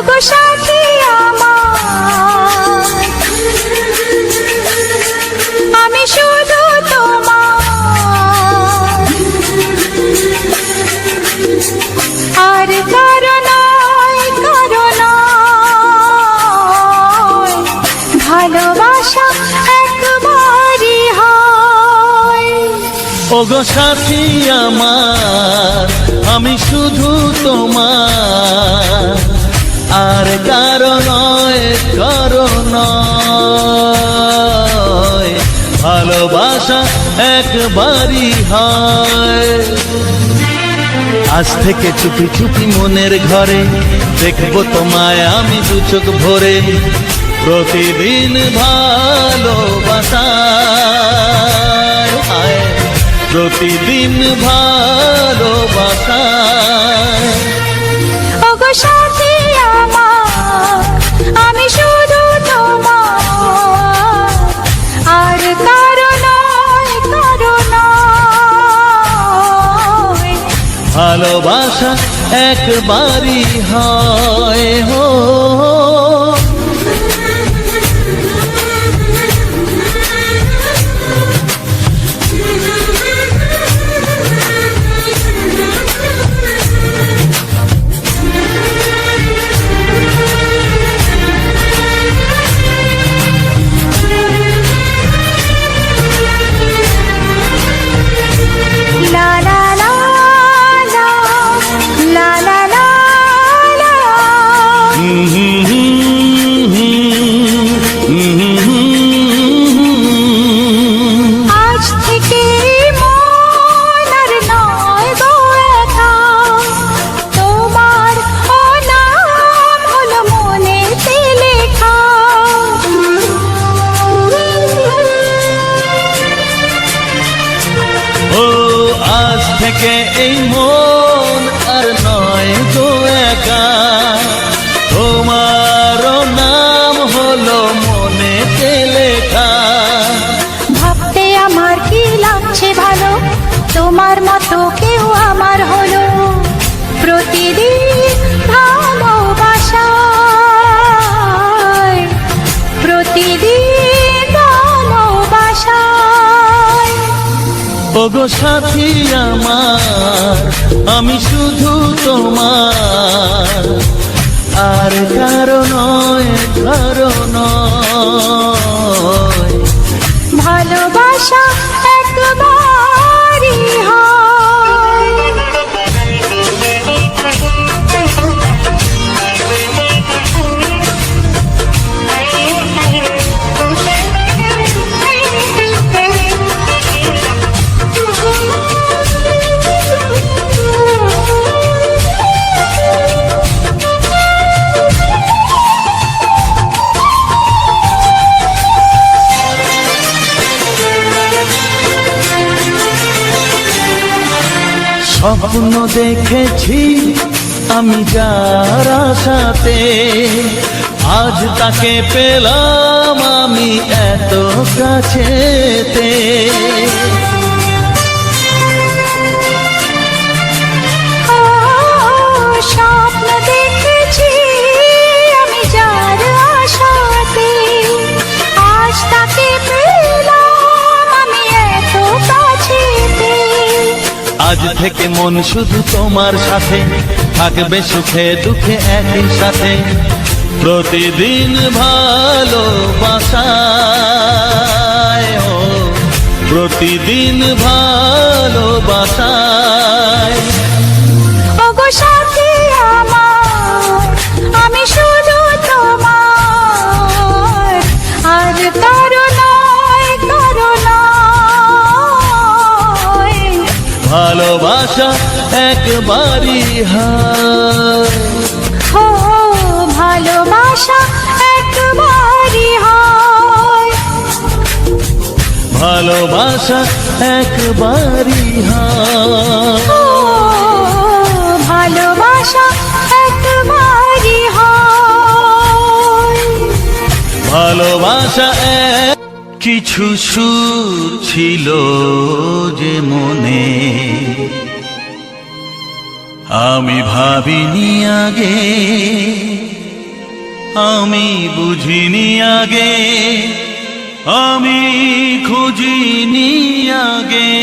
ওগো সাথী আমার, আমি শুধু তোমার, আর কারো নয়, কারো নয়, ভালোবাসা একবারই হয়। ওগো সাথী আমার, আমি শুধু তোমার, আর কারো নয়, কারো নয়, ভালোবাসা একবারই হয়। আজ থেকে চুপি চুপি মনের ঘরে দেখবো তোমায় আমি দু চোখ ভরে, প্রতিদিন ভালোবাসায়, প্রতিদিন ভালোবাসায়। ওগো সাথী আমার, আমি শুধু তোমার, আর কারো নয়, কারো নয়, ভালোবাসা একবারই হয়। হো লা লা লা লা, লা লা লা লা। আজ থেকে মন আর নয় গো একা, তোমার নাম হলো মনেতে লেখা। ও আজ থেকে এই মন আর নয় গো একা, তোমার নাম হলো মনেতে লেখা। ভাবতে আমার কি লাগছে ভালো, তোমার মতো কেউ আমার হলো, প্রতিদিন ভালোবাসায়, প্রতিদিন ভালোবাসায়। ওগো সাথী আমার, আমি শুধু তোমার, আর কারো নয়, কারো নয়, ভালোবাসা একবারই হয়। স্বপ্ন দেখেছি আমি যার আশাতে, আজ তাকে পেলাম আমি এত কাছেতে। স্বপ্ন দেখেছি আমি যার আশাতে, আজ তাকে পেলাম আমি এত কাছেতে। আজ থেকে মন শুধু তোমার সাথে, থাকবে সুখে দুঃখে একই সাথে, প্রতিদিন ভালোবাসায়, ও প্রতিদিন ভালোবাসায়। ওগো সাথী আমার, আমি শুধু তোমার, আর কারো নয়, কারো নয়, ভালোবাসা একবারই হয়। ও ভালোবাসা একবারই হয়, ভালোবাসা একবারই হয়। ও ভালোবাসা একবারই হয়। ভালোবাসা এক কিছু সুর ছিল যে মনে, আমি ভাবিনি আগে আমি বুঝিনি আগে, আমি খুঁজিনি আগে।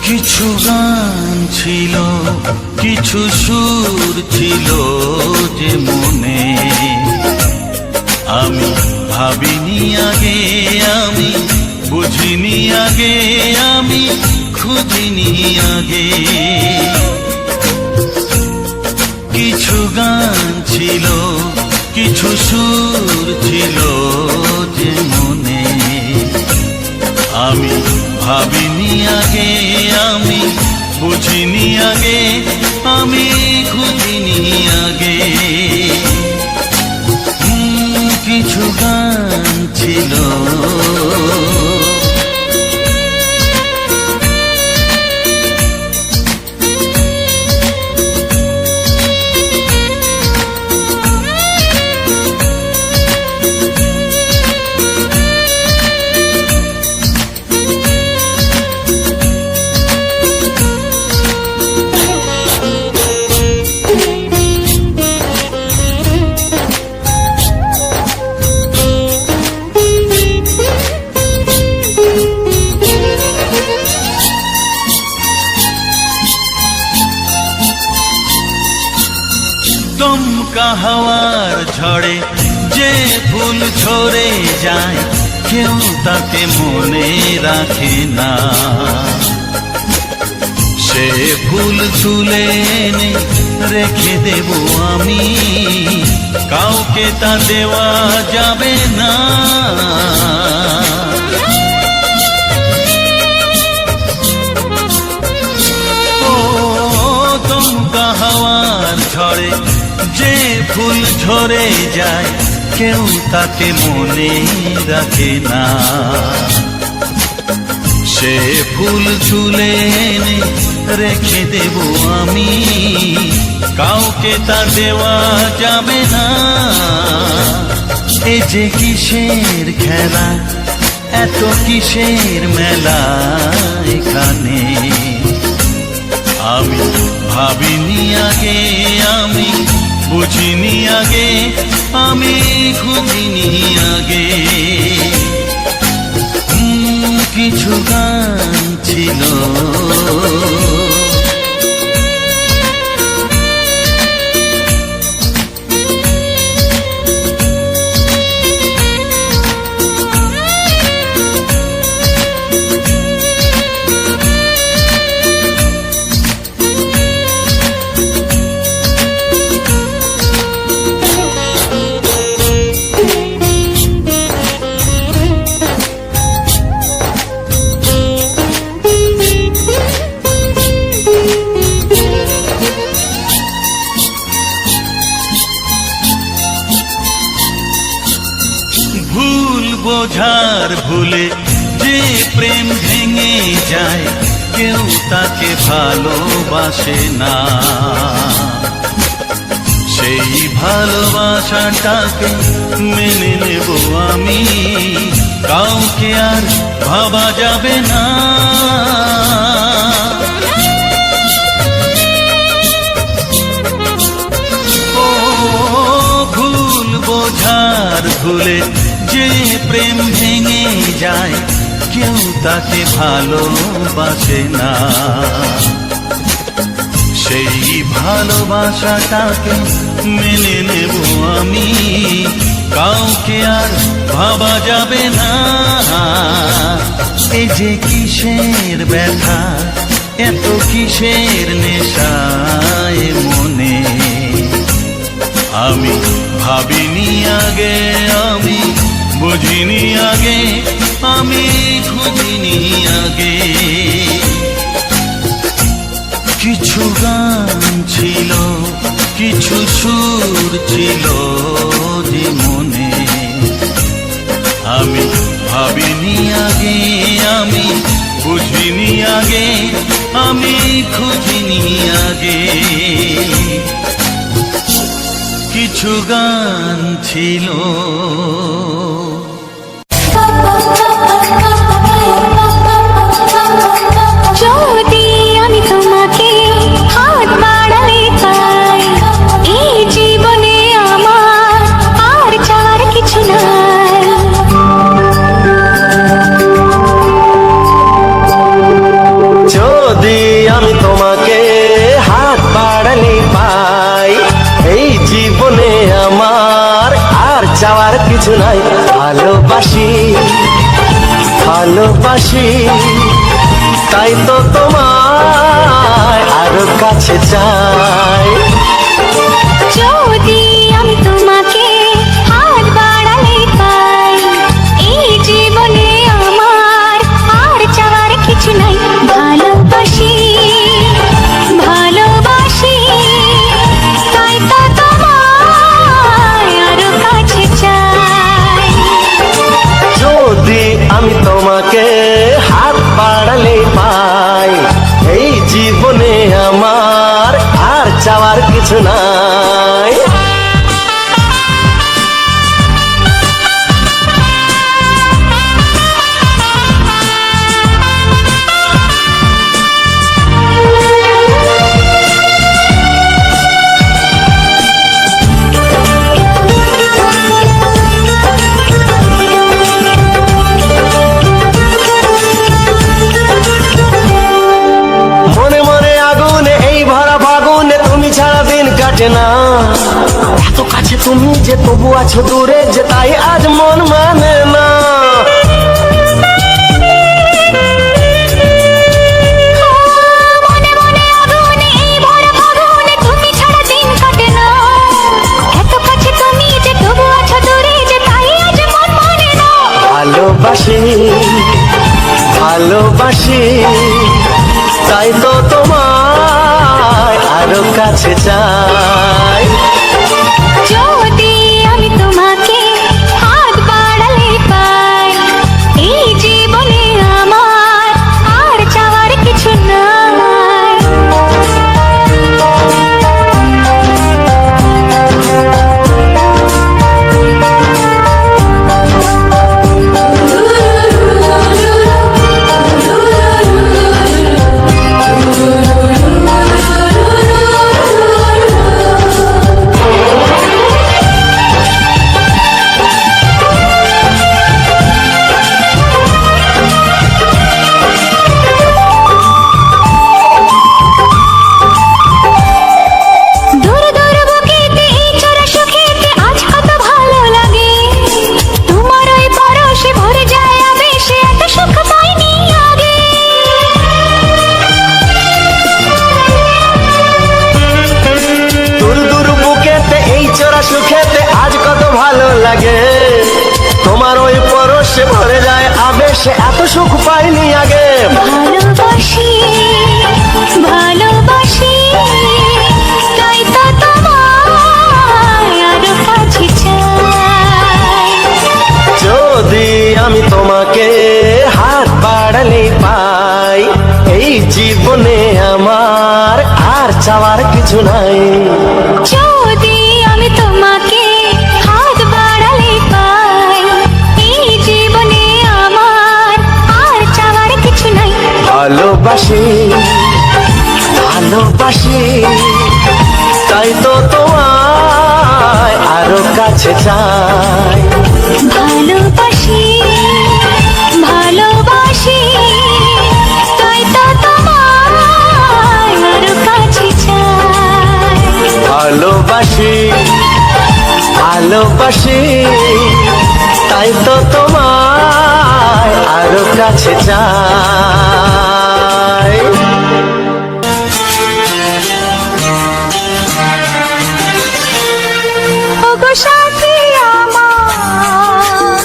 কিছু গান ছিল, কিছু সুর ছিল যে মনে, আমি ভাবিনি আগে, আমি বুঝিনি আগে, আমি খুঁজিনি আগে। কিছু গান ছিল, কিছু সুর ছিল যে মনে, আমি ভাবিনি আগে, আমি বুঝিনি আগে, আমি খুঁজিনি আগে। কিছু গান ছিল। দমকা হাওয়ার ঝড়ে যে ফুল ঝরে যায়, কেউ তাকে মনে রাখে না। সে ফুল তুলে এনে রেখে দেব আমি, কাউকে তা দেওয়া যাবে না। ও দমকা হাওয়ার ঝড়ে যে ফুল ঝরে যায়, কেউ তাকে মনে রাখে না। সে ফুল তুলে এনে রেখে দেব আমি, কাউকে তা দেওয়া যাবে না। এ যে কিসের খেলা, এত কিসের মেলা এখানে, আমি ভাবিনি আগে, আমি বুঝিনি আগে, আমি খুঁজিনি আগে। কিছু গান ছিল। ভুল বোঝার ভুলে যে প্রেম ভেঙে যায়, কেউ তাকে ভালোবাসে না। সেই ভালোবাসাটাকে মেনে নেব আমি, কাউকে আর ভাবা যাবে না। ও ভুল বোঝার ভুলে যে প্রেম ভেঙে যায়, কেউ তাকে ভালোবাসে না। সেই ভালোবাসাটাকে মেনে নেব আমি, কাউকে আর ভাবা যাবে না। এই যে কিসের ব্যথা, এত কিসের নেশায় মনে, আমি ভাবিনি আগে, আমি বুঝিনি আগে, আমি খুঁজিনি আগে। কিছু গান ছিল, কিছু সুর ছিল যে মনে, আমি ভাবিনি আগে, আমি বুঝিনি আগে, আমি খুঁজিনি আগে। কিছু গান ছিল। ভালোবাসি তাই তো তোমায় আরো কাছে চাই। যদি আমি তোমাকে হাত বাড়ালে পাই, এই জীবনে আমার আর চাওয়ার কিছু নাই। ভালোবাসি ভালোবাসি তাই তো তোমায় আরো কাছে চাই। যদি আমি তোমাকে হাত বাড়ালে পাই, এই জীবনে আমার আর চাওয়ার কিছু নাই। মনে মনে আগুনে এই ভরা ফাগুনে তুমি ছাড়া দিন কাটে না। এত কাছে তুমি যে তবু আছো দূরে, যে তাই আজ মন মানে না। মনে মনে আগুনে এই ভরা ফাগুনে তুমি ছাড়া দিন কাটে না। এত কাছে তুমি যে তবু আছো দূরে, যে তাই আজ মন মানে না। ভালোবাসি ভালোবাসি তাই তো তোমায় আরো কাছে চাই। যদি আমি তোমাকে হাত বাড়ালে পাই, এই জীবনে আমার আর চাওয়ার কিছু নাই। দূর দূর বুকেতে এই চোরা সুখেতে আজ কত ভালো লাগে। তোমার ওই পরশে ভরে যায় আবেশে, এত সুখ পাইনি আগে। দূর দূর বুকেতে এই চোরা সুখেতে আজ কত ভালো লাগে। তোমার ওই পরশে ভরে যায় আবেশে, এত সুখ পাইনি আগে। ভালোবাসি ভালোবাসি তাই তো তোমায় আরো কাছে চাই। যদি আমি তোমাকে হাত বাড়ালে পাই, এই জীবনে আমার আর চাওয়ার কিছু নাই। যদি আমি তোমাকে হাত বাড়ালে পাই, এই জীবনে আমার আর চাওয়ার কিছু নাই। ভালোবাসি ভালোবাসি তাই তো তোমায় আরো কাছে চাই। ভালোবাসি ভালোবাসি তাই তো তোমায় আরো কাছে চাই। ভালোবাসি ভালোবাসি তাই তো তোমায় আরো কাছে চাই। ওগো সাথী আমার,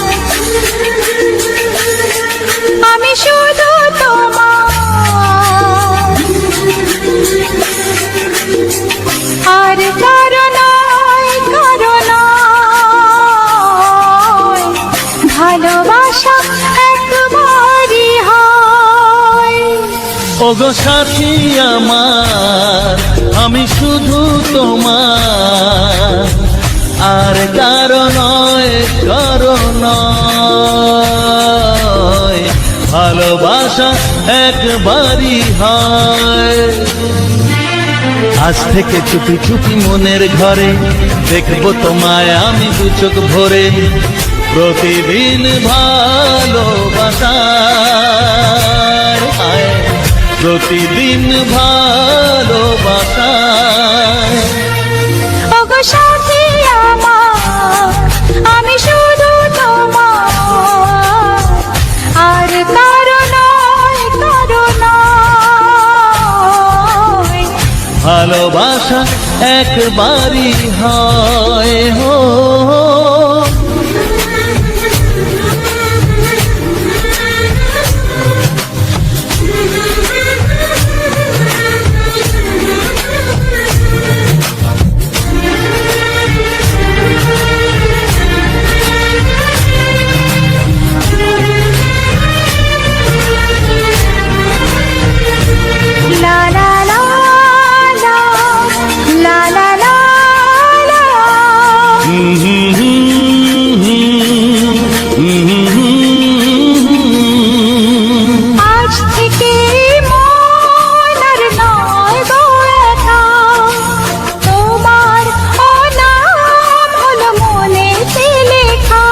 আমি শুধু তোমার, আর কারো নয় কারো নয়। ভালোবাসা একবারই হয়। ওগো সাথী আমার, আমি শুধু তোমার, আর কারো নয় কারো নয়। ভালোবাসা একবারই হয়। আজ থেকে চুপি চুপি মনের ঘরে দেখবো তোমায় আমি দু চোখ ভরে। প্রতিদিন ভালোবাসায় আয়, প্রতিদিন ভালোবাসায়। ওগো সাথী আমার, আমি শুধু তোমার, আর কারো ভালোবাসা একবারই হয় হো। লা লা লা লা, লা লা লা লা। আজ থেকে মন আর নয় গো একা, তোমার অনাম হলো মনেতে লেখা।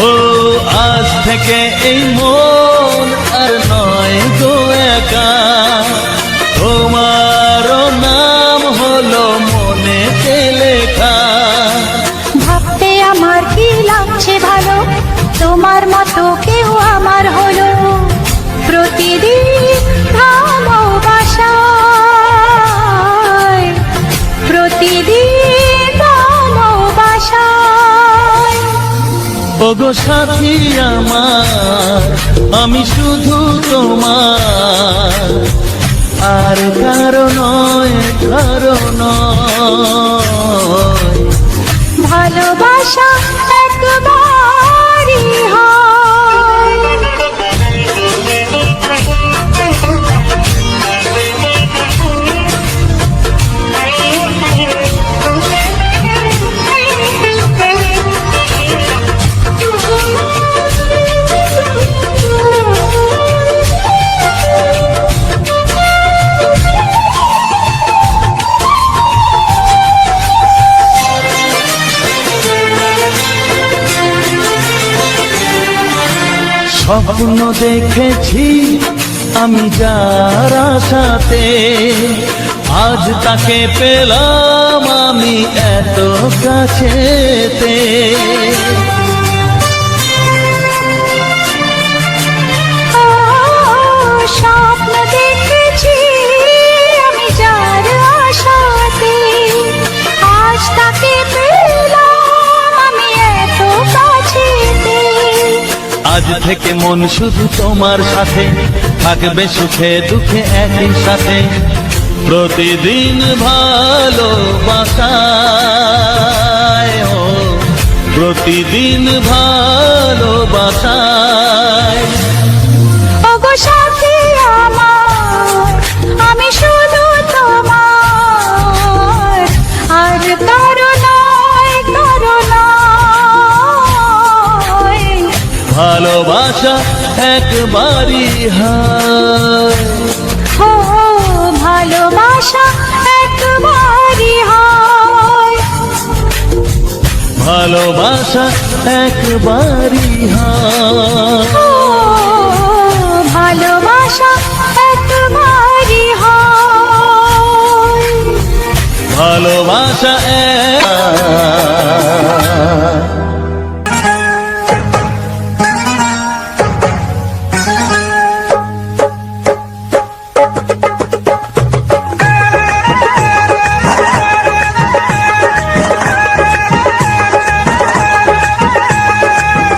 ও আজ থেকে এই মন আর নয় গো একা, তোমারও নাম হলো মনেতে লেখা। ভাবতে আমার কি লাগছে ভালো, তোমার মতো কেউ আমার হলো। প্রতিদিন ভালোবাসায়, প্রতিদিন ভালোবাসায়। ওগো সাথী আমার, আমি শুধু তোমার, আর কারো নয়, কারো নয়। ভালোবাসা একবারই হয়। স্বপ্ন দেখেছি আমি যার আশাতে, আজ তাকে পেলাম আমি এত কাছেতে। স্বপ্ন দেখেছি আমি যার আশাতে, আজ তাকে পেলাম আমি এত কাছেতে। আজ থেকে মন শুধু তোমার সাথে, থাকবে সুখে দুঃখে একই সাথে। প্রতিদিন ভালোবাসায় ও, প্রতিদিন ভালোবাসায়। ওগো সাথী আমার, আমি শুধু তোমার, আর কারো নয়, কারো নয়। ভালোবাসা একবারই হয়, ও ভালোবাসা একবারই হয়। ভালোবাসা একবারই হয়, ও ভালোবাসা একবারই হয়। ভালোবাসা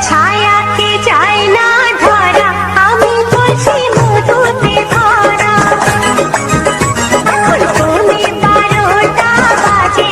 ছায়াকে চাই না ধরা, আমি বলছি মধুতে ধরা। এখন তুমি 12টা বাজে,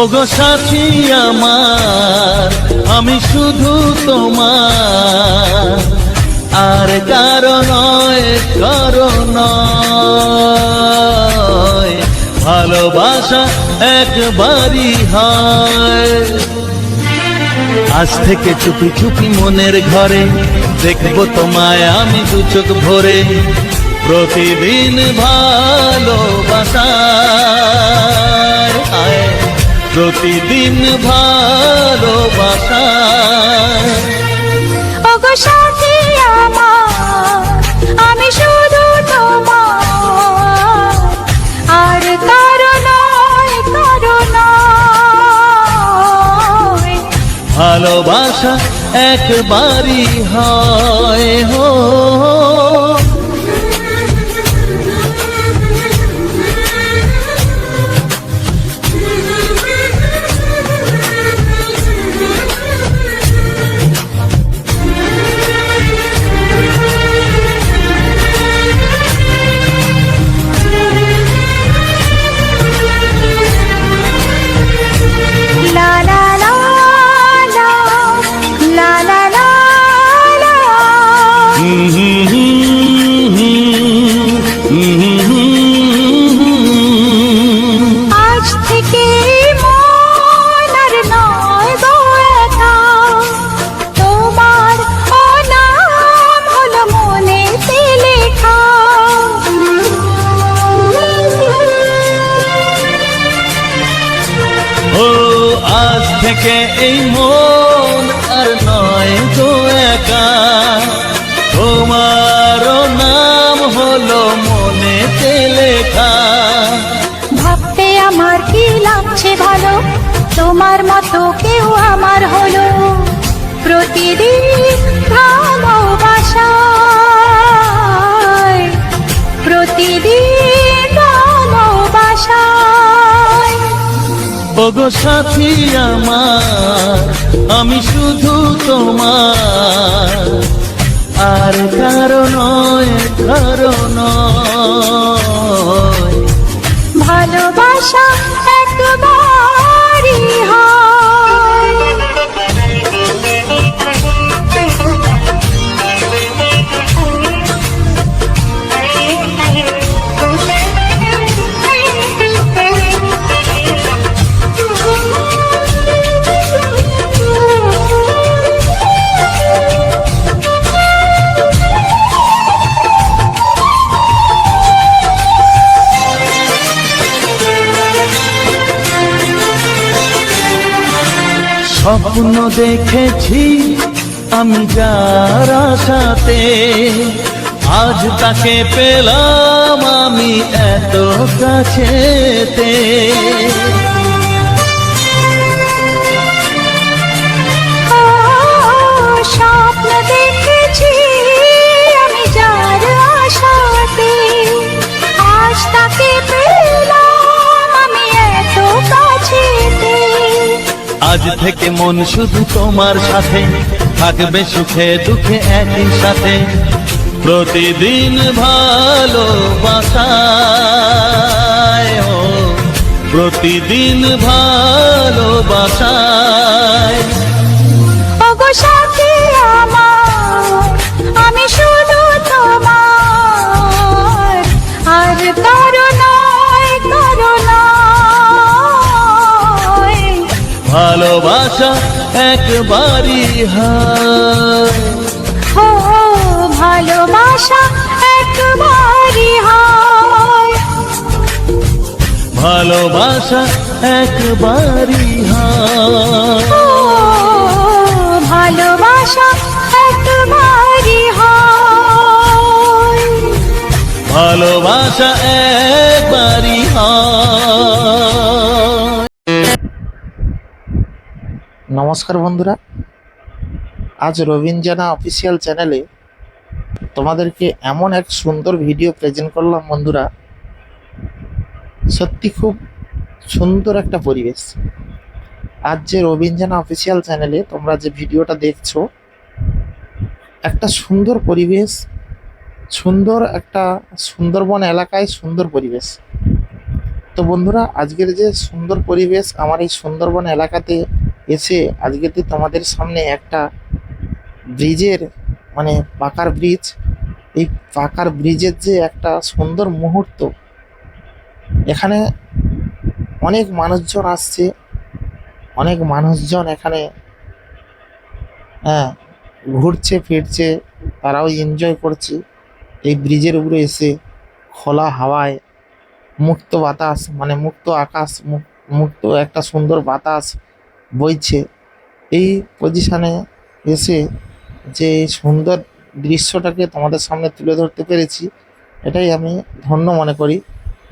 ওগো সাথী আমার, আমি শুধু তোমার, আর কারো নয়, কারো নয়। ভালোবাসা একবারই হয়। আজ থেকে চুপি চুপি মনের ঘরে দেখবো তোমায় আমি দু চোখ ভরে। প্রতিদিন ভালোবাসায়, প্রতিদিন ভালোবাসায়। ওগো সাথী আমার, আমি শুধু তোমার, আর কারো নয়, কারো নয়। ভালোবাসা একবারই হয় হো। লা লা লা লা, লা লা লা লা। আজ থেকে মন আর নয় গো একা, তোমার নাম হলো মনেতে লেখা। ও আজ থেকে এই মন আর নয় গো একা, তোমারও নাম হলো মনেতে লেখা। ভাবতে আমার কি লাগছে ভালো, তোমার মতো কেউ আমার হলো। প্রতিদিন ভালোবাসায়, প্রতিদিন ভালোবাসায়। ওগো সাথী আমার, আমি শুধু তোমার, আর কারো নয়, কারো নয়। ভালোবাসা একবারই হয়। স্বপ্ন দেখেছি আমি যার আশাতে, আজ তাকে পেলাম আমি এত কাছেতে। স্বপ্ন দেখেছি আমি যার আশাতে, আজ তাকে পেলাম আমি এত কাছেতে। আজ থেকে মন শুধু তোমার সাথে, থাকবে সুখে দুঃখে একই সাথে। প্রতিদিন ভালোবাসায়, ও প্রতিদিন ভালোবাসায়। ওগো সাথী আমার, আমি শুধু তোমার, আর কারো নয়, কারো নয়। ভালোবাসা একবারই হয়। ও ভালোবাসা একবারই হয়। ভালোবাসা একবারই হয়। ও ভালোবাসা একবারই হয়। ভালোবাসা একবারই হয়। নমস্কার বন্ধুরা, আজ রবিন জানা অফিসিয়াল চ্যানেলে তোমাদেরকে এমন এক সুন্দর ভিডিও প্রেজেন্ট করলাম বন্ধুরা। সত্যি খুব সুন্দর একটা পরিবেশ। আজ যে রবিন জানা অফিসিয়াল চ্যানেলে তোমরা যে ভিডিওটা দেখছো, একটা সুন্দর পরিবেশ, সুন্দর একটা সুন্দরবন এলাকায় সুন্দর পরিবেশ। তো বন্ধুরা, আজকের যে সুন্দর পরিবেশ আমার এই সুন্দরবন এলাকাতে এসে আজকেতে তোমাদের সামনে একটা ব্রিজের মানে পাকার ব্রিজ, এই পাকার ব্রিজের যে একটা সুন্দর মুহূর্ত, এখানে অনেক মানুষজন আসছে, অনেক মানুষজন এখানে হ্যাঁ ঘুরছে ফিরছে, তারাও এনজয় করছে এই ব্রিজের উপরে এসে। খোলা হাওয়ায় মুক্ত বাতাস মানে মুক্ত আকাশ, মুক্ত একটা সুন্দর বাতাস বইছে। এই পজিশনে এসে যে এই সুন্দর দৃশ্যটাকে তোমাদের সামনে তুলে ধরতে পেরেছি, এটাই আমি ধন্য মনে করি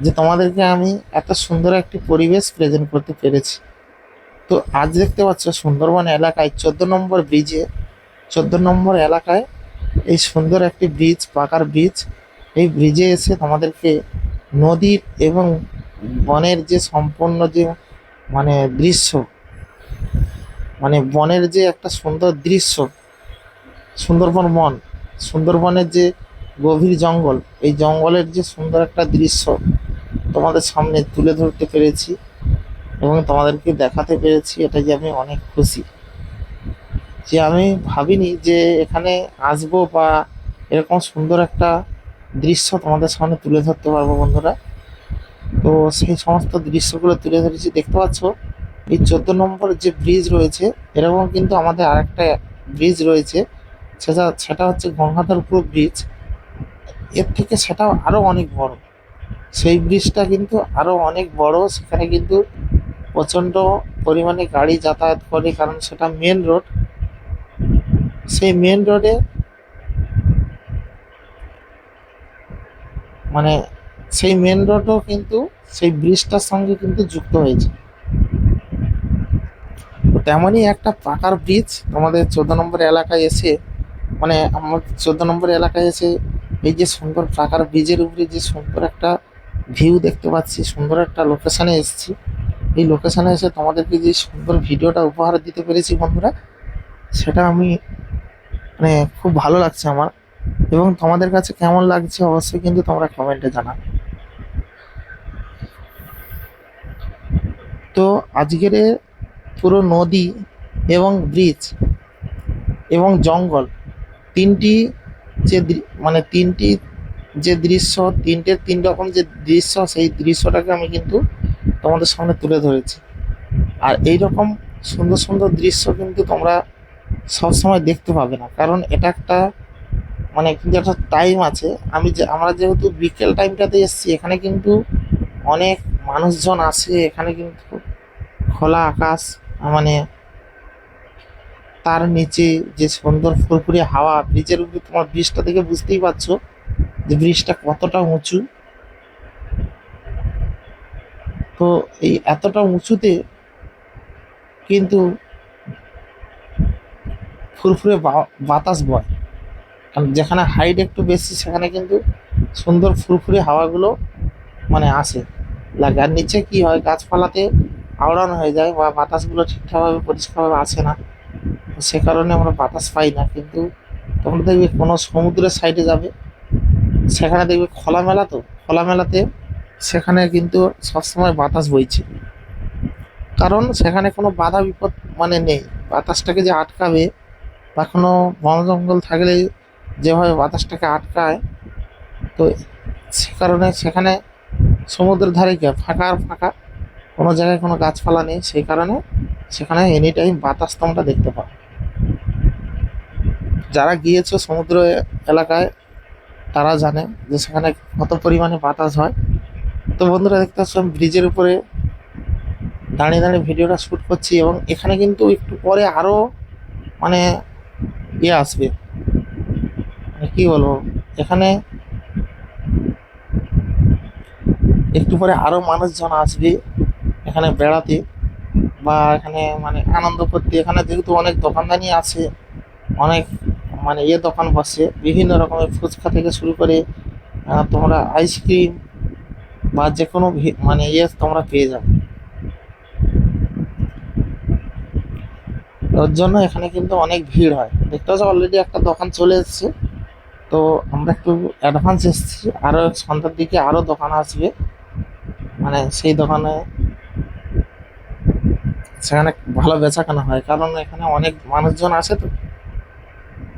যে তোমাদেরকে আমি এত সুন্দর একটি পরিবেশ প্রেজেন্ট করতে পেরেছি। তো আজ দেখতে পাচ্ছ সুন্দরবন এলাকায় 14 নম্বর ব্রিজে, 14 নম্বর এলাকায় এই সুন্দর একটি ব্রিজ, পাকার ব্রিজ। এই ব্রিজে এসে তোমাদেরকে নদীর এবং বনের যে সম্পূর্ণ যে মানে দৃশ্য, মানে বনের যে একটা সুন্দর দৃশ্য, সুন্দরবন বন, সুন্দরবনের যে গভীর জঙ্গল, এই জঙ্গলের যে সুন্দর একটা দৃশ্য তোমাদের সামনে তুলে ধরতে পেরেছি এবং তোমাদেরকে দেখাতে পেরেছি, এটাই আমি অনেক খুশি। যে আমি ভাবিনি যে এখানে আসবো বা এরকম সুন্দর একটা দৃশ্য তোমাদের সামনে তুলে ধরতে পারবো বন্ধুরা। তো সেই সমস্ত দৃশ্যগুলো তুলে ধরেছি। দেখতে পাচ্ছ এই 14 নম্বর যে ব্রিজ রয়েছে, এরকম কিন্তু আমাদের আরেকটা ব্রিজ রয়েছে, সেটা হচ্ছে গঙ্গাধরপুর ব্রিজ। এর থেকে সেটাও আরও অনেক বড়, সেই ব্রিজটা কিন্তু আরও অনেক বড়। সেখানে কিন্তু প্রচণ্ড পরিমাণে গাড়ি যাতায়াত করে, কারণ সেটা মেন রোড। সেই মেন রোডে মানে সেই মেন রোডও কিন্তু সেই ব্রিজটার সঙ্গে কিন্তু যুক্ত হয়েছে। তো তেমনই একটা পাকার ব্রিজ আমাদের 14 নম্বর এলাকায় এসে, মানে আমার 14 নম্বর এলাকায় এসে এই যে সুন্দর পাকার ব্রিজের উপরে যে সুন্দর একটা ভিউ দেখতে পাচ্ছি, সুন্দর একটা লোকেশানে এসেছি। এই লোকেশানে এসে তোমাদেরকে যে সুন্দর ভিডিওটা উপহার দিতে পেরেছি বন্ধুরা, সেটা আমি মানে খুব ভালো লাগছে আমার। এবং তোমাদের কাছে কেমন লাগছে অবশ্যই কিন্তু তোমরা কমেন্টে জানাও। তো আজকের পুরো নদী এবং ব্রিজ এবং জঙ্গল, তিনটি যে মানে তিনটি যে দৃশ্য, তিন রকম যে দৃশ্য, সেই দৃশ্যটাকে আমি কিন্তু তোমাদের সামনে তুলে ধরেছি। আর এই রকম সুন্দর সুন্দর দৃশ্য কিন্তু তোমরা সবসময় দেখতে পাবে না, কারণ এটা একটা মানে কিন্তু একটা টাইম আছে। আমরা যেহেতু বিকেল টাইমটাতে এসেছি, এখানে কিন্তু অনেক মানুষজন আসে। এখানে কিন্তু খোলা আকাশ, মানে তার নিচে যে সুন্দর ফুরফুরে হাওয়া, ব্রিজের উপরে তোমার ব্রিজটা দেখে বুঝতেই পারছো যে ব্রিজটা কতটা উঁচু। তো এই এতটা উঁচুতে কিন্তু ফুরফুরে বাতাস বয়, কারণ যেখানে হাইট একটু বেশি সেখানে কিন্তু সুন্দর ফুরফুরে হাওয়াগুলো মানে আসে লাগে। আর নিচে কি হয়, গাছপালাতে আওড়ানো হয়ে যায় বা বাতাসগুলো ঠিকঠাকভাবে পরিষ্কারভাবে আসে না, সে কারণে আমরা বাতাস পাই না। কিন্তু তোমরা দেখবে কোনো সমুদ্রের সাইডে যাবে, সেখানে দেখবে খোলামেলা, তো খোলামেলাতে সেখানে কিন্তু সবসময় বাতাস বইছে, কারণ সেখানে কোনো বাধা বিপদ মানে নেই। বাতাসটাকে যে আটকাবে বা কোনো বন জঙ্গল থাকলে যেভাবে বাতাসটাকে আটকায়, তো সে কারণে সেখানে সমুদ্রের ধারে গিয়ে ফাঁকা আর ফাঁকা, কোনো জায়গায় কোনো গাছপালা নেই, সেই কারণে সেখানে এনি টাইম বাতাস তোমরা দেখতে পাও। যারা গিয়েছো সমুদ্র এলাকায় তারা জানে যে সেখানে কত পরিমাণে বাতাস হয়। তো বন্ধুরা, দেখতে পাচ্ছ আমি ব্রিজের উপরে দাঁড়িয়ে দাঁড়িয়ে ভিডিওটা শ্যুট করছি, এবং এখানে কিন্তু একটু পরে আরও মানে ইয়ে আসবে, মানে কী বলবো, এখানে একটু পরে আরও মানুষজন আসবে এখানে বেড়াতে বা এখানে মানে আনন্দ করতে। এখানে যেহেতু অনেক দোকানদানি আছে, অনেক মানে দোকান বসে, বিভিন্ন রকমের ফুচকা থেকে শুরু করে তোমরা আইসক্রিম বা যে কোনো মানে তোমরা পেয়ে যাবে। ওর জন্য এখানে কিন্তু অনেক ভিড় হয়। দেখতে পাচ্ছ অলরেডি একটা দোকান চলে এসেছে। তো আমরা একটু অ্যাডভান্স এসেছি, আরও সন্ধ্যার দিকে আরও দোকান আসবে, মানে সেই দোকানে সেখানে ভালো বেচাকেনা হয়, কারণ এখানে অনেক মানুষজন আসে তো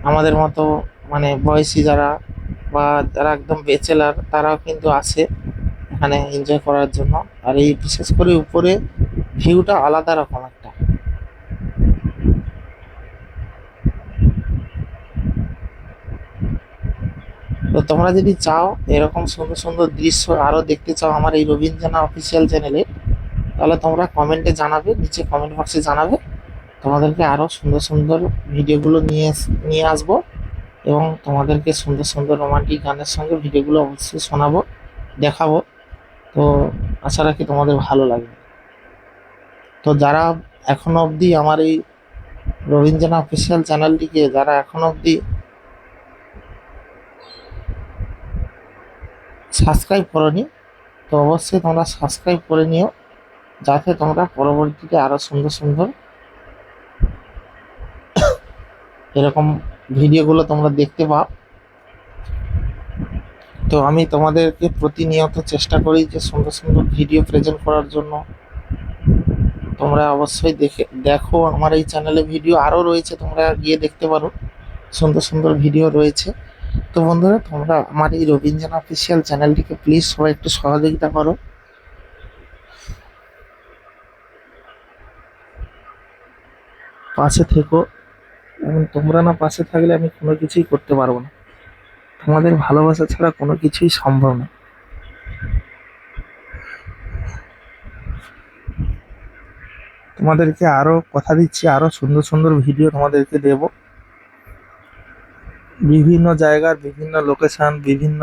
আমাদের মতো, মানে বয়সী যারা বা যারা একদম বেচেলার তারাও কিন্তু আসে এখানে এনজয় করার জন্য। আর এই বিশেষ করে উপরে ভিউটা আলাদা রকম একটা। তো তোমরা যদি চাও এরকম সুন্দর সুন্দর দৃশ্য আরো দেখতে চাও আমার এই রবীন্দ্রনাথ অফিসিয়াল চ্যানেলে, তাহলে তোমরা কমেন্টে জানাবে, নিচে কমেন্ট বক্সে জানাবে। তোমাদেরকে আরো সুন্দর সুন্দর ভিডিওগুলো নিয়ে আসবো, এবং তোমাদেরকে সুন্দর সুন্দর রোমান্টিক গানের সঙ্গে ভিডিওগুলো অবশ্যই শোনাবো, দেখাবো। তো আশা রাখি তোমাদের ভালো লাগবে। তো যারা এখনো অবধি আমার এই রবীন্দ্রনাথ অফিসিয়াল চ্যানেলটিকে যারা এখনো অবধি সাবস্ক্রাইব করনি, তো অবশ্যই তোমরা সাবস্ক্রাইব করে নিও, যাতে তোমরা পরবর্তীতে আরো সুন্দর সুন্দর এরকম ভিডিওগুলো তোমরা দেখতে পাও। তো আমি তোমাদেরকে প্রতিনিয়ত চেষ্টা করি যে সুন্দর সুন্দর ভিডিও প্রেজেন্ট করার জন্য। তোমরা অবশ্যই দেখো আমার এই চ্যানেলে ভিডিও আরও রয়েছে, তোমরা গিয়ে দেখতে পারো, সুন্দর সুন্দর ভিডিও রয়েছে। তো বন্ধুরা, তোমরা আমার এই রবীন্দ্রনাথ অফিসিয়াল চ্যানেলটিকে প্লিজ সবাই একটু সহযোগিতা করো, পাশে থেকো। এবং তোমরা না পাশে থাকলে আমি কোনো কিছুই করতে পারবো না। তোমাদের ভালোবাসা ছাড়া কোনো কিছুই সম্ভব না। তোমাদেরকে আরো কথা দিচ্ছি, আরো সুন্দর সুন্দর ভিডিও তোমাদেরকে দেব। বিভিন্ন জায়গার বিভিন্ন লোকেশন, বিভিন্ন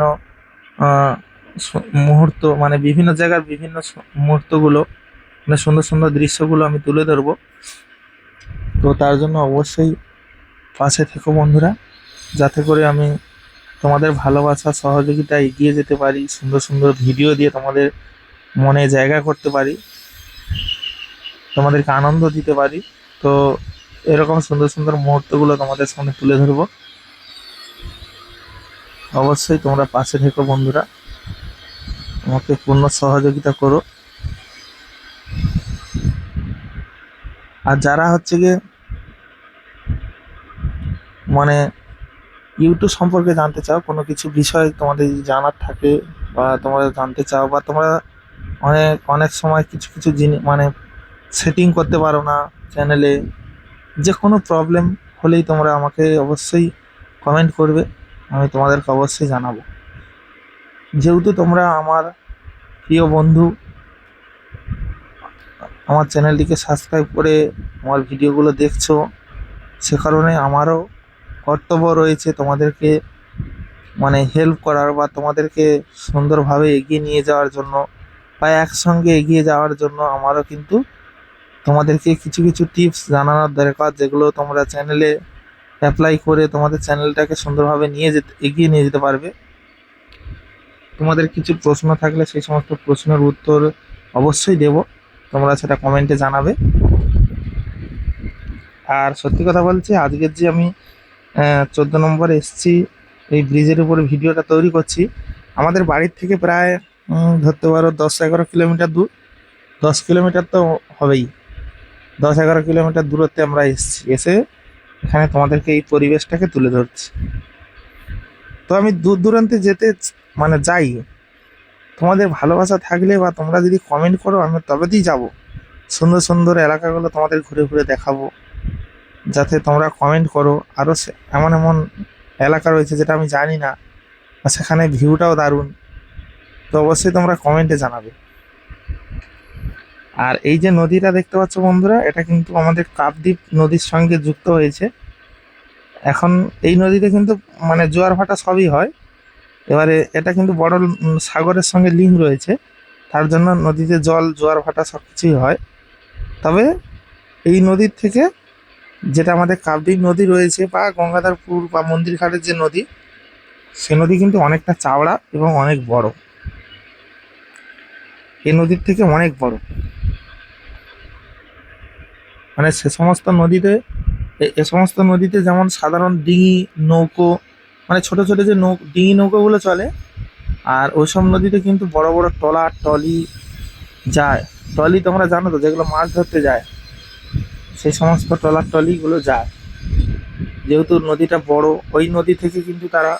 মুহূর্ত, মানে বিভিন্ন জায়গার বিভিন্ন মুহূর্তগুলো, মানে সুন্দর সুন্দর দৃশ্যগুলো আমি তুলে ধরবো। তো তার জন্য অবশ্যই পাশে থেকো বন্ধুরা, যাতে করে আমি তোমাদের ভালোবাসা সহযোগিতা এগিয়ে যেতে পারি, সুন্দর সুন্দর ভিডিও দিয়ে তোমাদের মনে জায়গা করতে পারি, তোমাদেরকে আনন্দ দিতে পারি। তো এরকম সুন্দর সুন্দর মুহূর্তগুলো তোমাদের সামনে তুলে ধরবো। অবশ্যই তোমরা পাশে থেকো বন্ধুরা, আমাকে পূর্ণ সহযোগিতা করো। আর যারা হচ্ছে গিয়ে মানে ইউটিউব সম্পর্কে জানতে চাও, কোনো কিছু বিষয় তোমাদের যদি জানার থাকে বা তোমরা জানতে চাও, বা তোমরা অনেক অনেক সময় কিছু কিছু জিনিস মানে সেটিং করতে পারো না চ্যানেলে, যে কোনো প্রবলেম হলেই তোমরা আমাকে অবশ্যই কমেন্ট করবে, আমি তোমাদেরকে অবশ্যই জানাবো। যেহেতু তোমরা আমার প্রিয় বন্ধু, আমার চ্যানেলটিকে সাবস্ক্রাইব করে আমার ভিডিওগুলো দেখছো, সে কারণে আমারও কর্তব্য রয়েছে তোমাদেরকে মানে হেল্প করার, বা তোমাদেরকে সুন্দরভাবে এগিয়ে নিয়ে যাওয়ার জন্য, বা একসঙ্গে এগিয়ে যাওয়ার জন্য আমারও কিন্তু তোমাদেরকে কিছু কিছু টিপস জানানোর দরকার, যেগুলো তোমরা চ্যানেলে অ্যাপ্লাই করে তোমাদের চ্যানেলটাকে সুন্দরভাবে এগিয়ে নিয়ে যেতে পারবে। তোমাদের কিছু প্রশ্ন থাকলে সেই সমস্ত প্রশ্নের উত্তর অবশ্যই দেব, তোমরা সেটা কমেন্টে জানাবে। আর সত্যি কথা বলছি, আজকের যে আমি 14 নম্বরে এসেছি, এই ব্রিজের উপরে ভিডিওটা তৈরি করছি, আমাদের বাড়ির থেকে প্রায় ধরতে পারো 10-11 কিলোমিটার দূর, 10 কিলোমিটার তো হবেই, 10-11 কিলোমিটার দূরত্বে আমরা এসে এখানে তোমাদেরকে এই পরিবেশটাকে তুলে ধরছি। তো আমি দূর দূরান্তে যেতে মানে যাই, তোমাদের ভালোবাসা থাকলে বা তোমরা যদি কমেন্ট করো আমি তবেই যাব। সুন্দর সুন্দর এলাকাগুলো তোমাদের ঘুরে ঘুরে দেখাবো, যাতে তোমরা কমেন্ট করো। আরও এমন এমন এলাকা রয়েছে যেটা আমি জানি না, আর সেখানে ভিউটাও দারুণ, তো অবশ্যই তোমরা কমেন্টে জানাবে। আর এই যে নদীটা দেখতে পাচ্ছ বন্ধুরা, এটা কিন্তু আমাদের কাকদ্বীপ নদীর সঙ্গে যুক্ত হয়েছে। এখন এই নদীতে কিন্তু মানে জোয়ার ভাটা সবই হয়, এবারে এটা কিন্তু বড় সাগরের সঙ্গে লিঙ্ক রয়েছে, তার জন্য নদীতে জল জোয়ার ভাটা সব কিছুই হয়। তবে এই নদীর থেকে যেটা আমাদের কাকদ্বীপ নদী রয়েছে, বা গঙ্গাধরপুর বা মন্দির ঘাটের যে নদী, সে নদী কিন্তু অনেকটা চওড়া এবং অনেক বড়, এই নদীর থেকে অনেক বড়। মানে সে সমস্ত নদীতে এ সমস্ত নদীতে যেমন সাধারণ ডিঙি নৌকো, মানে ছোট ছোট যে ডিঙি নৌকোগুলো চলে, আর ওইসব নদীতে কিন্তু বড় বড় ট্রলার ট্রলি যায়। ট্রলি তোমরা জানো তো, যেগুলো মাছ ধরতে যায়, সেই সমস্ত ট্রলার ট্রলিগুলো যায়। যেহেতু নদীটা বড়, ওই নদী থেকে কিন্তু তারা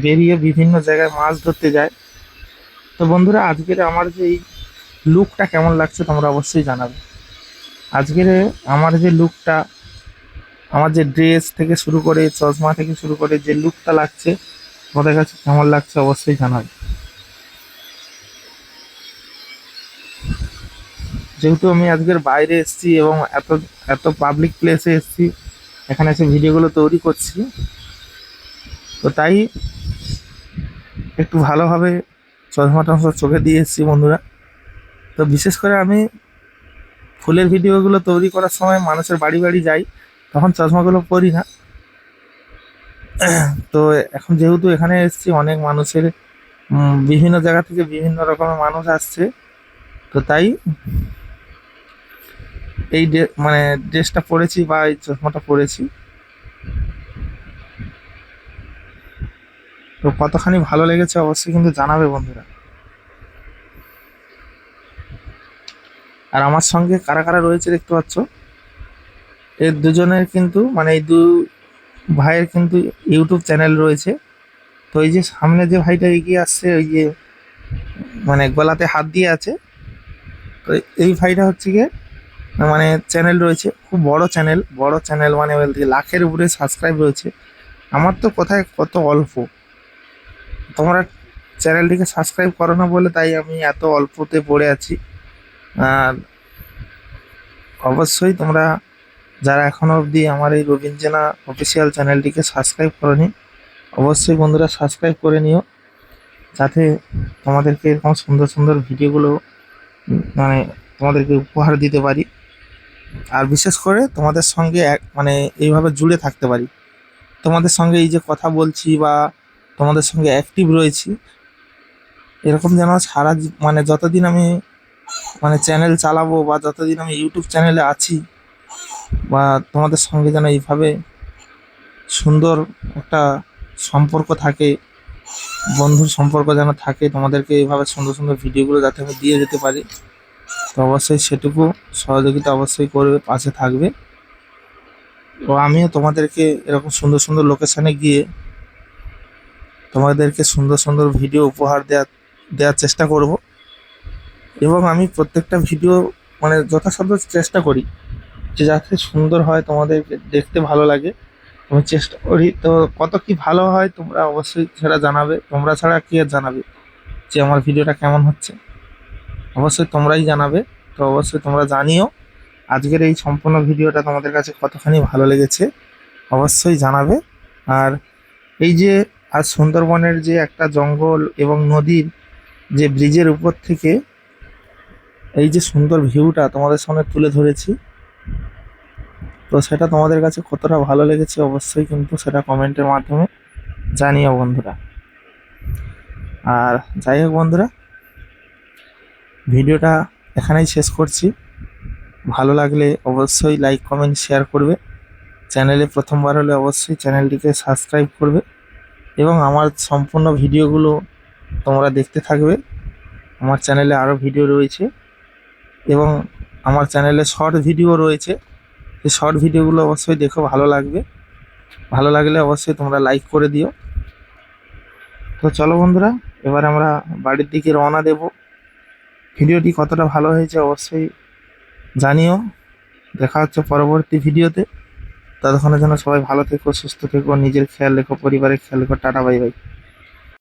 বেরিয়ে বিভিন্ন জায়গায় মাছ ধরতে যায়। তো বন্ধুরা, আজকের আমার যে এই লুকটা কেমন লাগছে তোমরা অবশ্যই জানাবে। আজকের আমার যে লুকটা, আমার যে ড্রেস থেকে শুরু করে, চশমা থেকে শুরু করে যে লুকটা লাগছে, তোমাদের কাছে কেমন লাগছে অবশ্যই জানাবে। যেহেতু আমি আজকের বাইরে এসেছি এবং এত এত পাবলিক প্লেসে এসেছি, এখানে এসে ভিডিওগুলো তৈরি করছি, তো তাই একটু ভালোভাবে চশমা টশমা চোখে দিয়ে এসেছি বন্ধুরা। তো বিশেষ করে আমি ফুলের ভিডিওগুলো তৈরি করার সময় মানুষের বাড়ি বাড়ি যাই, তখন চশমাগুলো পরি না। তো এখন যেহেতু এখানে এসেছি, অনেক মানুষের বিভিন্ন জায়গা থেকে বিভিন্ন রকমের মানুষ আসছে, তো তাই এই মানে ড্রেসটা পরেছি বা এই চশমাটা পরেছি। তো কতখানি ভালো লেগেছে অবশ্যই কিন্তু জানাবে বন্ধুরা। আর আমার সঙ্গে কারা কারা রয়েছে দেখতে পাচ্ছ, এর দুজনের কিন্তু মানে এই দু ভাইয়ের কিন্তু ইউটিউব চ্যানেল রয়েছে। তো এই যে সামনে যে ভাইটা এগিয়ে আসছে, ওই যে মানে গলাতে হাত দিয়ে আছে, তো এই ভাইটা হচ্ছে গিয়ে মানে চ্যানেল রয়েছে, খুব বড় চ্যানেল মানে বলতে গেলে লাখের উপরে সাবস্ক্রাইব রয়েছে। আমার তো কোথায় কত অল্প, তোমরা চ্যানেলটিকে সাবস্ক্রাইব করো না বলে তাই আমি এত অল্পতে পড়ে আছি। আর অবশ্যই তোমরা যারা এখনো অবধি আমার এই রবীন্দ্রনা অফিসিয়াল চ্যানেলটিকে সাবস্ক্রাইব করোনি, অবশ্যই বন্ধুরা সাবস্ক্রাইব করে নিও, যাতে তোমাদেরকে এরকম সুন্দর সুন্দর ভিডিওগুলো মানে তোমাদেরকে উপহার দিতে পারি। আর বিশেষ করে তোমাদের সঙ্গে মানে এইভাবে জুড়ে থাকতে পারি। তোমাদের সঙ্গে এই যে কথা বলছি বা তোমাদের সঙ্গে অ্যাক্টিভ রয়েছি, এরকম যেন সারা মানে যতদিন আমি মানে চ্যানেল চালাবো বা যতদিন আমি ইউটিউব চ্যানেলে আছি, বা তোমাদের সঙ্গে যেন এইভাবে সুন্দর একটা সম্পর্ক থাকে, বন্ধুর সম্পর্ক যেন থাকে, তোমাদেরকে এইভাবে সুন্দর সুন্দর ভিডিওগুলো যাতে আমি দিয়ে যেতে পারি। তো অবশ্যই সেটুকু সহযোগিতা অবশ্যই করবে, পাশে থাকবে। তো আমিও তোমাদেরকে এরকম সুন্দর সুন্দর লোকেশানে গিয়ে তোমাদেরকে সুন্দর সুন্দর ভিডিও উপহার দেওয়ার চেষ্টা করব। এবং আমি প্রত্যেকটা ভিডিও মানে যথাসাধ্য চেষ্টা করি যে যাতে সুন্দর হয়, তোমাদেরকে দেখতে ভালো লাগে, আমি চেষ্টা করি। তো কত কি ভালো হয় তোমরা অবশ্যই সেটা জানাবে, তোমরা ছাড়া কি আর জানাবে যে আমার ভিডিওটা কেমন হচ্ছে, অবশ্যই তোমরাই জানাবে। তো অবশ্যই তোমরা জানিও আজকের এই সম্পূর্ণ ভিডিওটা তোমাদের কাছে কতখানি ভালো লেগেছে, অবশ্যই জানাবে। আর এই যে আজ সুন্দরবনের যে একটা জঙ্গল এবং নদীর যে ব্রিজের উপর থেকে এই যে সুন্দর ভিউটা তোমাদের সামনে তুলে ধরেছি, তো সেটা তোমাদের কাছে কতটা ভালো লেগেছে অবশ্যই কিন্তু সেটা কমেন্টের মাধ্যমে জানিও বন্ধুরা। আর যাই হোক বন্ধুরা, ভিডিওটা এখানেই শেষ করছি। ভালো লাগলে অবশ্যই লাইক কমেন্ট শেয়ার করবে, চ্যানেলে প্রথমবার হলে অবশ্যই চ্যানেলটিকে সাবস্ক্রাইব করবে এবং আমার সম্পূর্ণ ভিডিওগুলো তোমরা দেখতে থাকবে। আমার চ্যানেলে আরও ভিডিও রয়েছে এবং আমার চ্যানেলে শর্ট ভিডিও রয়েছে, এই শর্ট ভিডিওগুলো অবশ্যই দেখো, ভালো লাগবে। ভালো লাগলে অবশ্যই তোমরা লাইক করে দিও। তো চলো বন্ধুরা, এবার আমরা বাড়ির দিকে রওনা দেব। ভিডিওটি কতটা ভালো হয়েছে অবশ্যই জানিও। দেখা হচ্ছে পরবর্তী ভিডিওতে। ততক্ষণের জন্য সবাই ভালো থেকো, সুস্থ থেকো, নিজের খেয়াল রেখো, পরিবারের খেয়াল রেখো। Tata, bye bye.